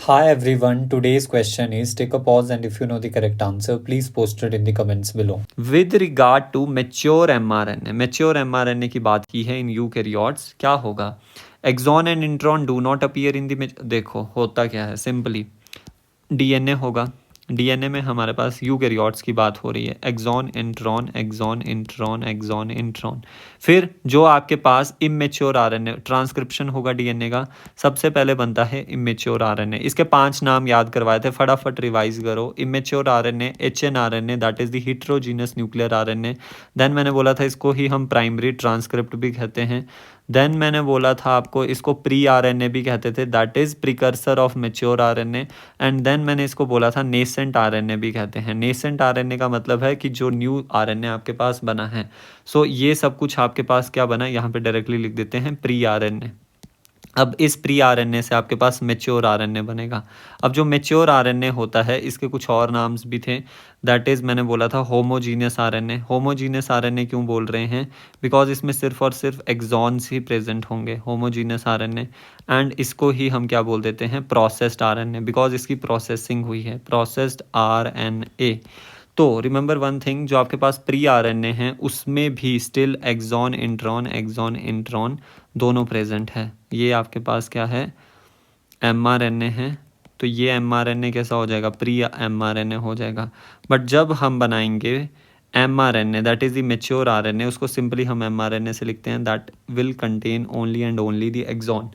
Hi everyone, today's question is take a pause and if you know the correct answer, please post it in the comments below. With regard to mature mRNA की बात की है in eukaryotes, क्या होगा? Exon and intron do not appear in the देखो होता क्या है, सिंपली डीएनए होगा। डीएनए में हमारे पास यूकैरियोट्स की बात हो रही है, exon intron exon intron exon intron. फिर जो आपके पास इमेच्योर आरएनए ट्रांसक्रिप्शन होगा डीएनए का, सबसे पहले बनता है इमेच्योर आरएनए। इसके 5 नाम याद करवाए थे, फटाफट रिवाइज करो। Immature RNA, hnRNA that is the heterogeneous nuclear RNA. Then मैंने बोला था इसको ही हम प्राइमरी ट्रांसक्रिप्ट भी कहते हैं। देन मैंने बोला था आपको इसको प्री आरएनए भी कहते थे, that is precursor of mature RNA. And then मैंने इसको बोला था नेसेंट आरएनए भी कहते हैं। नेसेंट आरएनए का मतलब है कि जो न्यू आरएनए आपके पास बना है। सो ये सब कुछ आपके पास क्या बना है, यहाँ पे डायरेक्टली लिख देते हैं प्री आरएनए। अब इस प्री आरएनए से आपके पास मेच्योर आरएनए बनेगा। अब जो मेच्योर आरएनए होता है इसके कुछ और नाम्स भी थे, दैट इज़ मैंने बोला था होमोजीनियस आरएनए। होमोजीनियस आरएनए क्यों बोल रहे हैं? बिकॉज इसमें सिर्फ और सिर्फ एक्सॉन्स ही प्रेजेंट होंगे, होमोजीनियस आरएनए। एंड इसको ही हम क्या बोल देते हैं, प्रोसेस्ड आरएनए, बिकॉज इसकी प्रोसेसिंग हुई है, प्रोसेस्ड आरएनए। तो रिमेंबर वन थिंग, जो आपके पास प्री आरएनए हैं उसमें भी स्टिल एक्सॉन इंट्रॉन दोनों प्रेजेंट है। ये आपके पास क्या है, एमआरएनए है। तो ये एमआरएनए कैसा हो जाएगा, प्री एमआरएनए हो जाएगा। बट जब हम बनाएंगे mRNA that is the mature RNA, उसको सिंपली हम एमआरएनए से लिखते हैं, that will contain only and only the exon.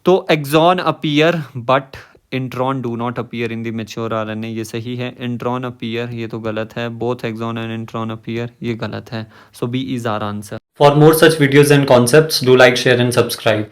तो exon appear but intron do not appear in the mature RNA, ये सही है। इंट्रॉन अपीयर, ये तो गलत है। Both exon and intron appear, ये गलत है। So B is our answer. For more such videos and concepts, do like, share and subscribe.